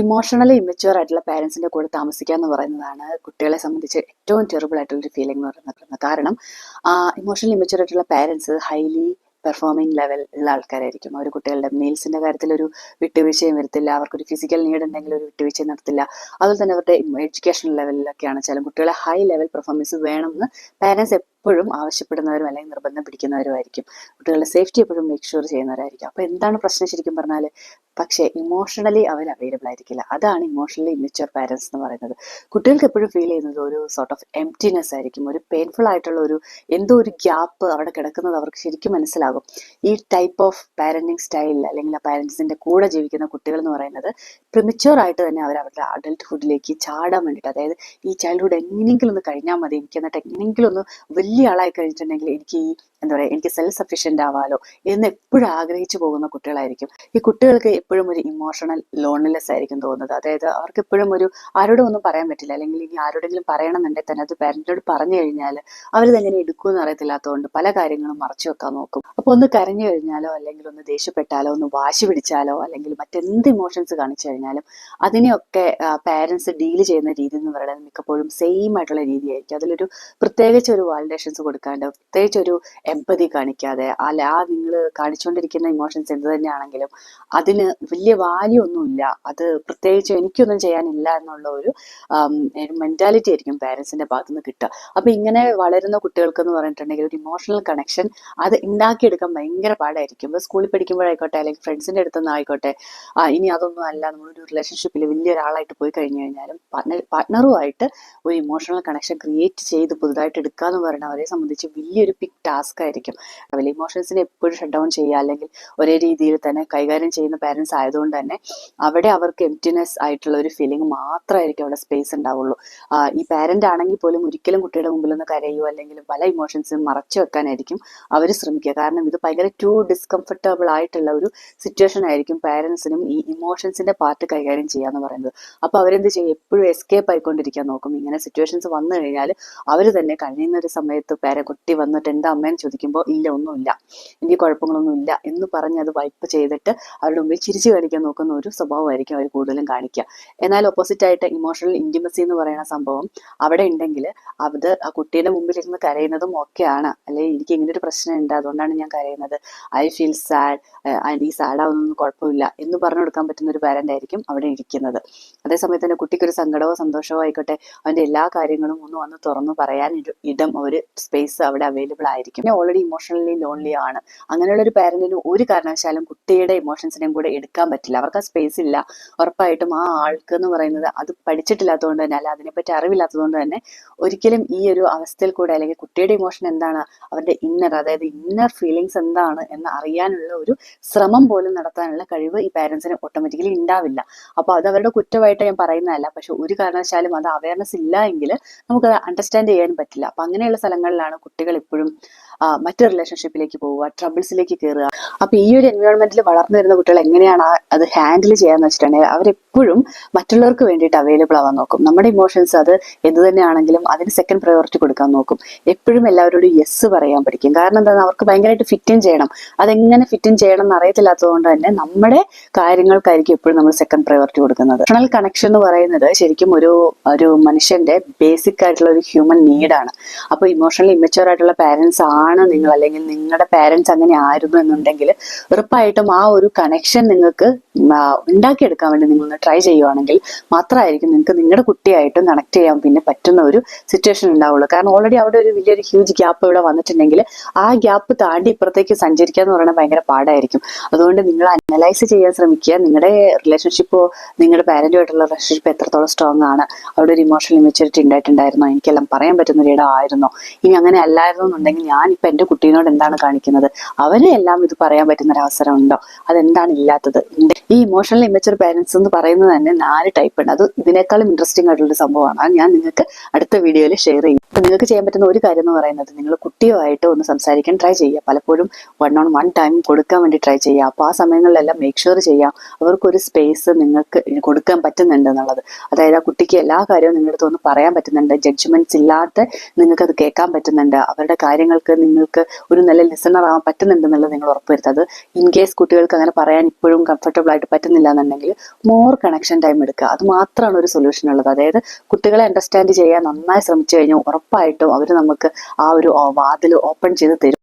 Emotionally immature ആയിട്ടുള്ള പാരൻസിന്റെ കൂടെ താമസിക്കുക എന്ന് പറയുന്നതാണ് കുട്ടികളെ സംബന്ധിച്ച് ഏറ്റവും ടെറിബിൾ ആയിട്ടുള്ളൊരു ഫീലിംഗ് എന്ന് പറയുന്നത്. കാരണം ഇമോഷണലി ഇമ്മച്യൂർ ആയിട്ടുള്ള പാരൻസ് ഹൈലി പെർഫോമിംഗ് ലെവൽ ഉള്ള ആൾക്കാരായിരിക്കും. അവർ കുട്ടികളുടെ മീൽസിന്റെ കാര്യത്തിൽ ഒരു വിട്ടുവീഴ്ചയും വരത്തില്ല. അവർക്കൊരു ഫിസിക്കൽ നീഡ് ഉണ്ടെങ്കിൽ ഒരു വിട്ടുവീഴ്ചയും നടത്തില്ല. അതുപോലെ തന്നെ അവരുടെ എഡ്യൂക്കേഷൻ ലെവലിലൊക്കെയാണ് ചില കുട്ടികളെ ഹൈ ലെവൽ പെർഫോമൻസ് വേണമെന്ന് പാരൻസ് എപ്പോഴും ആവശ്യപ്പെടുന്നവരും അല്ലെങ്കിൽ നിർബന്ധം പിടിക്കുന്നവരുമായിരിക്കും. കുട്ടികളുടെ സേഫ്റ്റി എപ്പോഴും മേക്ക് ഷുവർ ചെയ്യുന്നവരായിരിക്കും. അപ്പോൾ എന്താണ് പ്രശ്നം ശരിക്കും പറഞ്ഞാൽ? പക്ഷേ ഇമോഷണലി അവർ അവൈലബിൾ ആയിരിക്കില്ല. അതാണ് ഇമോഷണലി ഇമ്മച്യൂർ പാരൻസ് എന്ന് പറയുന്നത്. കുട്ടികൾക്ക് എപ്പോഴും ഫീൽ ചെയ്യുന്നത് ഒരു സോർട്ട് ഓഫ് എംപ്റ്റിനെസ് ആയിരിക്കും. ഒരു പെയിൻഫുൾ ആയിട്ടുള്ള എന്തോ ഒരു ഗ്യാപ്പ് അവിടെ കിടക്കുന്നത് അവർക്ക് ശരിക്കും മനസ്സിലാകും. ഈ ടൈപ്പ് ഓഫ് പാരന്റിങ് സ്റ്റൈൽ അല്ലെങ്കിൽ ആ പാരന്റ്സിന്റെ കൂടെ ജീവിക്കുന്ന കുട്ടികൾ എന്ന് പറയുന്നത് പ്രിമച്യൂർ ആയിട്ട് തന്നെ അവർ അവരുടെ അഡൽട്ട്ഹുഡിലേക്ക് ചാടാൻ വേണ്ടിയിട്ട്, അതായത് ഈ ചൈൽഡ്ഹുഡ് എങ്ങനെയെങ്കിലും ഒന്ന് കഴിഞ്ഞാൽ മതി, എനിക്ക് എന്നിട്ട് എങ്ങനെയെങ്കിലും ഒന്ന് വലിയ ആളായി കഴിഞ്ഞിട്ടുണ്ടെങ്കിൽ എനിക്ക് എന്താ പറയുക, എനിക്ക് സെൽഫ് സഫീഷ്യൻ്റ് ആവാലോ എന്ന് എപ്പോഴും ആഗ്രഹിച്ചു പോകുന്ന കുട്ടികളായിരിക്കും. ഈ കുട്ടികൾക്ക് എപ്പോഴും ഒരു ഇമോഷണൽ ലോൺലിനെസ് ആയിരിക്കും തോന്നുന്നത്. അതായത് അവർക്ക് എപ്പോഴും ആരോടും ഒന്നും പറയാൻ പറ്റില്ല, അല്ലെങ്കിൽ ഇനി ആരോടെങ്കിലും പറയണമെന്നുണ്ടെങ്കിൽ തന്നെ അത് പാരന്റിനോട് പറഞ്ഞു കഴിഞ്ഞാൽ അവരിത് എങ്ങനെ എടുക്കുമെന്ന് അറിയത്തില്ലാത്തതുകൊണ്ട് പല കാര്യങ്ങളും മറച്ചു വെക്കാൻ നോക്കും. അപ്പോൾ ഒന്ന് കരഞ്ഞു കഴിഞ്ഞാലോ അല്ലെങ്കിൽ ഒന്ന് ദേഷ്യപ്പെട്ടാലോ ഒന്ന് വാശി പിടിച്ചാലോ അല്ലെങ്കിൽ മറ്റെന്ത് ഇമോഷൻസ് കാണിച്ചു കഴിഞ്ഞാലും അതിനെയൊക്കെ പാരന്റ്സ് ഡീൽ ചെയ്യുന്ന രീതി എന്ന് പറയുന്നത് മിക്കപ്പോഴും സെയിം ആയിട്ടുള്ള രീതിയായിരിക്കും. അതിലൊരു പ്രത്യേകിച്ച് ഒരു വാലിഡേഷൻസ് കൊടുക്കാണ്ട്, പ്രത്യേകിച്ച് ഒരു എമ്പതി കാണിക്കാതെ, നിങ്ങൾ കാണിച്ചുകൊണ്ടിരിക്കുന്ന ഇമോഷൻസ് എന്ത് തന്നെയാണെങ്കിലും അതിന് വലിയ വാല്യൂ ഒന്നുമില്ല, അത് പ്രത്യേകിച്ച് എനിക്കൊന്നും ചെയ്യാനില്ല എന്നുള്ള ഒരു മെന്റാലിറ്റി ആയിരിക്കും പാരൻസിന്റെ ഭാഗത്തു നിന്ന് കിട്ടുക. അപ്പൊ ഇങ്ങനെ വളരുന്ന കുട്ടികൾക്ക് എന്ന് പറഞ്ഞിട്ടുണ്ടെങ്കിൽ ഒരു ഇമോഷണൽ കണക്ഷൻ അത് ഉണ്ടാക്കിയെടുക്കാൻ ഭയങ്കര പാടായിരിക്കും. ഇപ്പൊ സ്കൂളിൽ പഠിക്കുമ്പോഴായിക്കോട്ടെ അല്ലെങ്കിൽ ഫ്രണ്ട്സിന്റെ അടുത്തുനിന്ന് ആയിക്കോട്ടെ, ഇനി അതൊന്നും അല്ല, നമ്മളൊരു റിലേഷൻഷിപ്പിൽ വലിയൊരാളായിട്ട് പോയി കഴിഞ്ഞു കഴിഞ്ഞാലും പാർട്ട്ണറുമായിട്ട് ഒരു ഇമോഷണൽ കണക്ഷൻ ക്രിയേറ്റ് ചെയ്ത് പുതുതായിട്ട് എടുക്കുക എന്ന് പറയുന്നത് അവരെ സംബന്ധിച്ച് വലിയൊരു ബിഗ് ടാസ്ക് ആയിരിക്കും. അതുപോലെ ഇമോഷൻസിനെ എപ്പോഴും ഷട്ട് ഡൗൺ ചെയ്യുക അല്ലെങ്കിൽ ഒരേ രീതിയിൽ തന്നെ കൈകാര്യം ചെയ്യുന്ന പാരൻസ് ആയതുകൊണ്ട് തന്നെ അവിടെ അവർക്ക് എംപ്റ്റിനെസ് ആയിട്ടുള്ള ഒരു ഫീലിംഗ് മാത്രമായിരിക്കും അവിടെ സ്പേസ് ഉണ്ടാവുള്ളൂ. ഈ പാരന്റ് ആണെങ്കിൽ പോലും ഒരിക്കലും കുട്ടിയുടെ മുമ്പിൽ നിന്ന് കരയോ അല്ലെങ്കിൽ പല ഇമോഷൻസും മറച്ചു വെക്കാനായിരിക്കും അവർ ശ്രമിക്കുക. കാരണം ഇത് ഭയങ്കര ടു ഡിസ്കംഫർട്ടബിൾ ആയിട്ടുള്ള ഒരു സിറ്റുവേഷൻ ആയിരിക്കും പാരൻസിനും ഈ ഇമോഷൻസിന്റെ പാർട്ട് കൈകാര്യം ചെയ്യുക എന്ന് പറയുന്നത്. അപ്പൊ അവരെന്ത് ചെയ്യും? എപ്പോഴും എസ്കേപ്പ് ആയിക്കൊണ്ടിരിക്കാൻ നോക്കും. ഇങ്ങനെ സിറ്റുവേഷൻസ് വന്നു കഴിഞ്ഞാൽ അവർ തന്നെ കഴിയുന്ന ഒരു സമയത്ത് കുട്ടി വന്നിട്ട് എന്താ അമ്മയെന്ന് ചോദിക്കുമ്പോൾ ഇല്ല ഒന്നുമില്ല, എനിക്ക് കുഴപ്പങ്ങളൊന്നും ഇല്ല എന്ന് പറഞ്ഞ് അത് വൈപ്പ് ചെയ്തിട്ട് അവരുടെ മുമ്പിൽ ചിരിച്ചു കാണിക്കാൻ നോക്കുന്ന ഒരു സ്വഭാവമായിരിക്കും അവർ കൂടുതലും കാണിക്കുക. എന്നാൽ ഓപ്പോസിറ്റ് ആയിട്ട് ഇമോഷണൽ ഇന്റിമസി എന്ന് പറയുന്ന സംഭവം അവിടെ ഉണ്ടെങ്കിൽ അത് ആ കുട്ടിയുടെ മുമ്പിൽ ഇരുന്ന് കരയുന്നതും ഒക്കെയാണ്. അല്ലെങ്കിൽ എനിക്ക് ഇങ്ങനെ ഒരു പ്രശ്നം ഉണ്ട്, അതുകൊണ്ടാണ് ഞാൻ കരയുന്നത്, ഐ ഫീൽ സാഡ്, ഈ സാഡ് ആവുന്നൊന്നും കുഴപ്പമില്ല എന്ന് പറഞ്ഞു കൊടുക്കാൻ പറ്റുന്ന ഒരു പാരന്റ് ആയിരിക്കും അവിടെ ഇരിക്കുന്നത്. അതേസമയത്ത് തന്നെ കുട്ടിക്കൊരു സങ്കടമോ സന്തോഷമോ ആയിക്കോട്ടെ, അവന്റെ എല്ലാ കാര്യങ്ങളും ഒന്ന് വന്ന് തുറന്നു പറയാൻ ഇടം, ഒരു സ്പേസ് അവിടെ അവൈലബിൾ ആയിരിക്കും. ഓൾറെഡി ഇമോഷണലി ലോൺലി ആണ്. അങ്ങനെയുള്ള ഒരു പാരന്റിന് ഒരു കാരണവശാലും കുട്ടിയുടെ ഇമോഷൻസിനെയും കൂടെ എടുക്കാൻ പറ്റില്ല. അവർക്ക് ആ സ്പേസ് ഇല്ല. ഉറപ്പായിട്ടും ആ ആൾക്ക് എന്ന് പറയുന്നത് അത് പഠിച്ചിട്ടില്ലാത്തതുകൊണ്ട് തന്നെ, അല്ല അതിനെപ്പറ്റി അറിവില്ലാത്തതുകൊണ്ട് തന്നെ ഒരിക്കലും ഈ ഒരു അവസ്ഥയിൽ കൂടെ അല്ലെങ്കിൽ കുട്ടിയുടെ ഇമോഷൻ എന്താണ്, അവരുടെ ഇന്നർ, അതായത് ഇന്നർ ഫീലിങ്സ് എന്താണ് എന്ന് അറിയാനുള്ള ഒരു ശ്രമം പോലും നടത്താനുള്ള കഴിവ് ഈ പാരന്റ്സിന് ഓട്ടോമാറ്റിക്കലി ഉണ്ടാവില്ല. അപ്പൊ അത് അവരുടെ കുറ്റമായിട്ട് ഞാൻ പറയുന്നതല്ല, പക്ഷെ ഒരു കാരണവശാലും അത് അവയർനെസ് ഇല്ല എങ്കിൽ നമുക്ക് അണ്ടർസ്റ്റാൻഡ് ചെയ്യാൻ പറ്റില്ല. അപ്പൊ അങ്ങനെയുള്ള സ്ഥലങ്ങളിലാണ് കുട്ടികൾ എപ്പോഴും മറ്റു റിലേഷൻഷിപ്പിലേക്ക് പോവുക, ട്രബിൾസിലേക്ക് കയറുക. അപ്പൊ ഈ ഒരു എൻവയോൺമെന്റിൽ വളർന്നു വരുന്ന കുട്ടികൾ എങ്ങനെയാണ് അത് ഹാൻഡിൽ ചെയ്യാന്ന് വെച്ചിട്ടുണ്ടെങ്കിൽ അവരെപ്പോഴും മറ്റുള്ളവർക്ക് വേണ്ടിയിട്ട് അവൈലബിൾ ആവാൻ നോക്കും. നമ്മുടെ ഇമോഷൻസ് അത് എന്ത് തന്നെയാണെങ്കിലും അതിന് സെക്കൻഡ് പ്രയോറിറ്റി കൊടുക്കാൻ നോക്കും. എപ്പോഴും എല്ലാവരോടും യെസ് പറയാൻ പഠിക്കും. കാരണം എന്താണ്, അവർക്ക് ഭയങ്കരമായിട്ട് ഫിറ്റ് ഇൻ ചെയ്യണം. അതെങ്ങനെ ഫിറ്റ് ഇൻ ചെയ്യണം എന്ന് അറിയത്തില്ലാത്തതുകൊണ്ട് തന്നെ നമ്മുടെ കാര്യങ്ങൾക്കായിരിക്കും എപ്പോഴും നമ്മൾ സെക്കൻഡ് പ്രയോറിറ്റി കൊടുക്കുന്നത്. ഇമോഷണൽ കണക്ഷൻ എന്ന് പറയുന്നത് ശരിക്കും ഒരു മനുഷ്യന്റെ ബേസിക് ആയിട്ടുള്ള ഒരു ഹ്യൂമൻ നീഡാണ്. അപ്പൊ ഇമോഷണലി ഇമ്മച്യൂർ ആയിട്ടുള്ള പാരന്റ്സ് ആണ് നിങ്ങൾ, അല്ലെങ്കിൽ നിങ്ങളുടെ പാരന്റ്സ് അങ്ങനെ ആയിരുന്നു എന്നുണ്ടെങ്കിൽ ഉറപ്പായിട്ടും ആ ഒരു കണക്ഷൻ നിങ്ങൾക്ക് ഉണ്ടാക്കിയെടുക്കാൻ വേണ്ടി നിങ്ങൾ ട്രൈ ചെയ്യുവാണെങ്കിൽ മാത്രമായിരിക്കും നിങ്ങൾക്ക് നിങ്ങളുടെ കുട്ടിയായിട്ടും കണക്ട് ചെയ്യാൻ പിന്നെ പറ്റുന്ന ഒരു സിറ്റുവേഷൻ ഉണ്ടാവുള്ളൂ. കാരണം ഓൾറെഡി അവിടെ ഒരു വലിയൊരു ഹ്യൂജ് ഗ്യാപ്പ് ഇവിടെ വന്നിട്ടുണ്ടെങ്കിൽ ആ ഗ്യാപ്പ് താണ്ടി ഇപ്പുറത്തേക്ക് സഞ്ചരിക്കുക എന്ന് പറയുന്നത് ഭയങ്കര പാടായിരിക്കും. അതുകൊണ്ട് നിങ്ങൾ അനലൈസ് ചെയ്യാൻ ശ്രമിക്കുക. നിങ്ങളുടെ റിലേഷൻഷിപ്പോ നിങ്ങളുടെ പാരന്റുമായിട്ടുള്ള റിലേഷൻഷിപ്പ് എത്രത്തോളം സ്ട്രോങ് ആണ്, അവിടെ ഒരു ഇമോഷണൽ മെച്യൂരിറ്റി ഉണ്ടായിട്ടുണ്ടായിരുന്നോ, എനിക്കെല്ലാം പറയാൻ പറ്റുന്ന ഒരു ഇടമായിരുന്നോ, ഇനി അങ്ങനെ അല്ലായിരുന്നു എന്നുണ്ടെങ്കിൽ ഞാനിപ്പോൾ എൻ്റെ കുട്ടീനോട് എന്താണ് കാണിക്കുന്നത്, അവരെ എല്ലാം ഇത് പറയാൻ പറ്റുന്ന ഒരു അവസരം ഉണ്ടോ, അതെന്താണ് ഇല്ലാത്തത്. ഈ ഇമോഷണൽ ഇമ്മച്യൂർ പാരന്റ്സ് എന്ന് പറയുന്നത് തന്നെ 4 ടൈപ്പ് ഉണ്ട്. അത് ഇതിനേക്കാളും ഇൻട്രസ്റ്റിംഗ് ആയിട്ടുള്ള സംഭവമാണ്. അത് ഞാൻ നിങ്ങൾക്ക് അടുത്ത വീഡിയോയിൽ ഷെയർ ചെയ്യും. അപ്പൊ നിങ്ങൾക്ക് ചെയ്യാൻ പറ്റുന്ന ഒരു കാര്യം എന്ന് പറയുന്നത് നിങ്ങൾ കുട്ടിയുമായിട്ട് ഒന്ന് സംസാരിക്കാൻ ട്രൈ ചെയ്യുക. പലപ്പോഴും 1-on-1 ടൈം കൊടുക്കാൻ വേണ്ടി ട്രൈ ചെയ്യുക. അപ്പോൾ ആ സമയങ്ങളിലെല്ലാം മേക്ക് ഷുവർ ചെയ്യാം അവർക്കൊരു സ്പേസ് നിങ്ങൾക്ക് കൊടുക്കാൻ പറ്റുന്നുണ്ട് എന്നുള്ളത്. അതായത് ആ കുട്ടിക്ക് എല്ലാ കാര്യവും നിങ്ങളുടെ അടുത്ത് ഒന്ന് പറയാൻ പറ്റുന്നുണ്ട്, ജഡ്ജ്മെന്റ്സ് ഇല്ലാത്ത നിങ്ങൾക്ക് അത് കേൾക്കാൻ പറ്റുന്നുണ്ട്, അവരുടെ കാര്യങ്ങൾക്ക് നിങ്ങൾക്ക് ഒരു നല്ല ലിസണർ ആവാൻ പറ്റുന്നുണ്ടെന്നുള്ളത് നിങ്ങൾ ഉറപ്പുവരുത്തുക. അത് ഇൻ കേസ് കുട്ടികൾക്ക് അങ്ങനെ പറയാൻ ഇപ്പോഴും കംഫർട്ടബിൾ ആയിട്ട് പറ്റുന്നില്ല എന്നുണ്ടെങ്കിൽ മോർ കണക്ഷൻ ടൈം എടുക്കുക. അത് മാത്രമാണ് ഒരു സൊല്യൂഷൻ ഉള്ളത്. അതായത് കുട്ടികളെ അണ്ടർസ്റ്റാൻഡ് ചെയ്യാൻ നന്നായി ശ്രമിച്ചു കഴിഞ്ഞാൽ ഉറപ്പായിട്ടും അവർ നമുക്ക് ആ ഒരു വാതിൽ ഓപ്പൺ ചെയ്ത് തരും.